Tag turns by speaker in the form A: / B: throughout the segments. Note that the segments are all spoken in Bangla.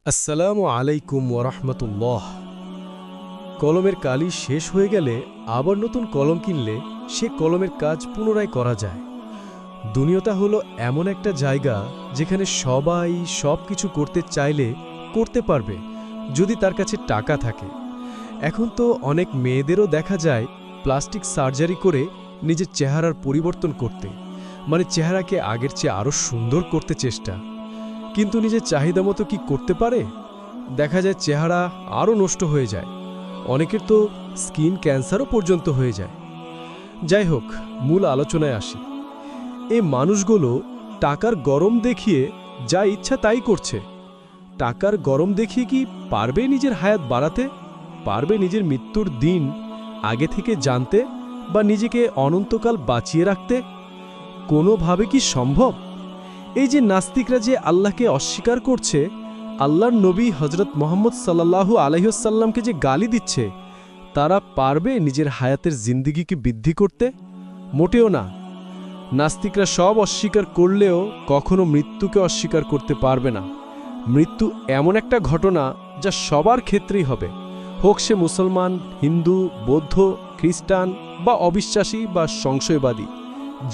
A: আসসালামু আলাইকুম ওরহমতুল্লাহ। কলমের কালি শেষ হয়ে গেলে আবার নতুন কলম কিনলে সে কলমের কাজ পুনরায় করা যায়। দুনিয়াটা হলো এমন একটা জায়গা যেখানে সবাই সব কিছু করতে চাইলে করতে পারবে, যদি তার কাছে টাকা থাকে। এখন তো অনেক মেয়েদেরও দেখা যায় প্লাস্টিক সার্জারি করে নিজের চেহারার পরিবর্তন করতে, মানে চেহারাকে আগের চেয়ে আরও সুন্দর করতে চেষ্টা। কিন্তু নিজের চাহিদা মতো কি করতে পারে? দেখা যায় চেহারা আরও নষ্ট হয়ে যায়, অনেকের তো স্কিন ক্যান্সারও পর্যন্ত হয়ে যায়। যাই হোক, মূল আলোচনায় আসি। এই মানুষগুলো টাকার গরম দেখিয়ে যা ইচ্ছা তাই করছে। টাকার গরম দেখিয়ে কি পারবে নিজের হায়াত বাড়াতে? পারবে নিজের মৃত্যুর দিন আগে থেকে জানতে বা নিজেকে অনন্তকাল বাঁচিয়ে রাখতে? কোনোভাবে কি সম্ভব? এই যে নাস্তিকরা যে আল্লাহকে অস্বীকার করছে, আল্লাহর নবী হজরত মোহাম্মদ সাল্লাল্লাহু আলাইহিওয়াসাল্লামকে যে গালি দিচ্ছে, তারা পারবে নিজের হায়াতের জিন্দিগিকে বৃদ্ধি করতে? মোটেও না। নাস্তিকরা সব অস্বীকার করলেও কখনো মৃত্যুকে অস্বীকার করতে পারবে না। মৃত্যু এমন একটা ঘটনা যা সবার ক্ষেত্রেই হবে, হোক সে মুসলমান, হিন্দু, বৌদ্ধ, খ্রিস্টান বা অবিশ্বাসী বা সংশয়বাদী।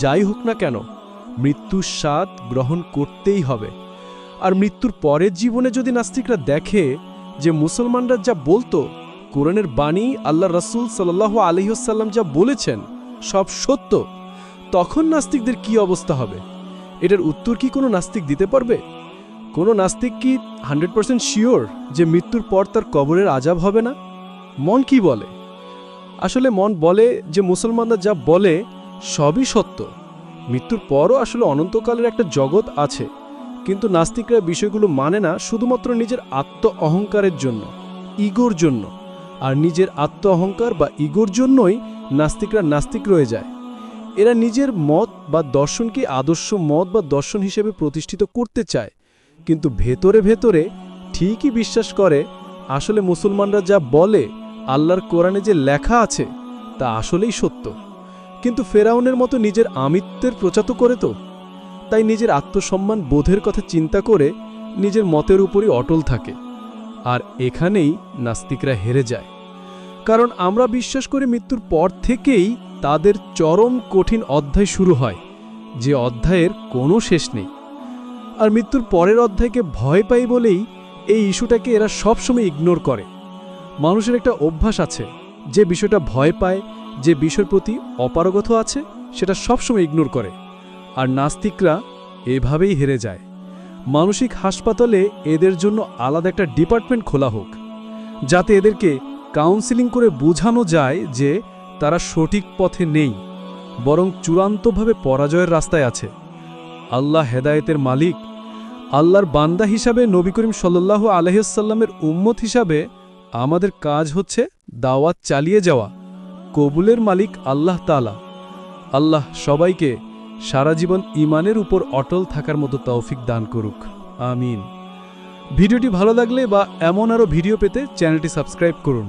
A: যাই হোক না কেন, মৃত্যুর স্বাদ গ্রহণ করতেই হবে। আর মৃত্যুর পরের জীবনে যদি নাস্তিকরা দেখে যে মুসলমানরা যা বলতো, কোরআনের বাণী আল্লাহ রাসূল সাল্লাল্লাহু আলাইহিওয়াসাল্লাম যা বলেছেন সব সত্য, তখন নাস্তিকদের কি অবস্থা হবে? এটার উত্তর কি কোনো নাস্তিক দিতে পারবে? কোনো নাস্তিক কি 100% শিওর যে মৃত্যুর পর তার কবরের আযাব হবে না? মন কি বলে? আসলে মন বলে যে মুসলমানরা যা বলে সবই সত্য, মৃত্যুর পরও আসলে অনন্তকালের একটা জগৎ আছে। কিন্তু নাস্তিকরা বিষয়গুলো মানে না, শুধুমাত্র নিজের আত্ম অহংকারের জন্য, ইগোর জন্য। আর নিজের আত্ম অহংকার বা ইগোর জন্যই নাস্তিকরা নাস্তিক রয়ে যায়। এরা নিজের মত বা দর্শনকে আদর্শ মত বা দর্শন হিসেবে প্রতিষ্ঠিত করতে চায়, কিন্তু ভেতরে ভেতরে ঠিকই বিশ্বাস করে আসলে মুসলমানরা যা বলে, আল্লাহর কোরআনে যে লেখা আছে তা আসলেই সত্য। কিন্তু ফেরাউনের মতো নিজের আমিত্বের প্রচার করে তো। তাই নিজের আত্মসম্মান বোধের কথা চিন্তা করে নিজের মতের উপরই অটল থাকে। আর এখানেই নাস্তিকরা হেরে যায়। কারণ আমরা বিশ্বাস করি মৃত্যুর পর থেকেই তাদের চরম কঠিন অধ্যায় শুরু হয়, যে অধ্যায়ের কোনো শেষ নেই। আর মৃত্যুর পরের অধ্যায়কে ভয় পাই বলেই এই ইস্যুটাকে এরা সবসময় ইগনোর করে। মানুষের একটা অভ্যাস আছে, যে বিষয়টা ভয় পায়, যে বিষয়ের প্রতি অপারগত আছে, সেটা সবসময় ইগনোর করে। আর নাস্তিকরা এভাবেই হেরে যায়। মানসিক হাসপাতালে এদের জন্য আলাদা একটা ডিপার্টমেন্ট খোলা হোক, যাতে এদেরকে কাউন্সেলিং করে বোঝানো যায় যে তারা সঠিক পথে নেই, বরং চূড়ান্তভাবে পরাজয়ের রাস্তায় আছে। আল্লাহ হেদায়েতের মালিক। আল্লাহর বান্দা হিসাবে, নবী করিম সাল্লাল্লাহু আলাইহিওয়াসাল্লামের উম্মত হিসাবে আমাদের কাজ হচ্ছে দাওয়াত চালিয়ে যাওয়া। কবুলের মালিক আল্লাহ তাআলা। আল্লাহ সবাইকে সারা জীবন ঈমানের উপর অটল থাকার মতো তৌফিক দান করুক, আমিন। ভিডিওটি ভালো লাগলে বা এমন আরও ভিডিও পেতে চ্যানেলটি সাবস্ক্রাইব করুন।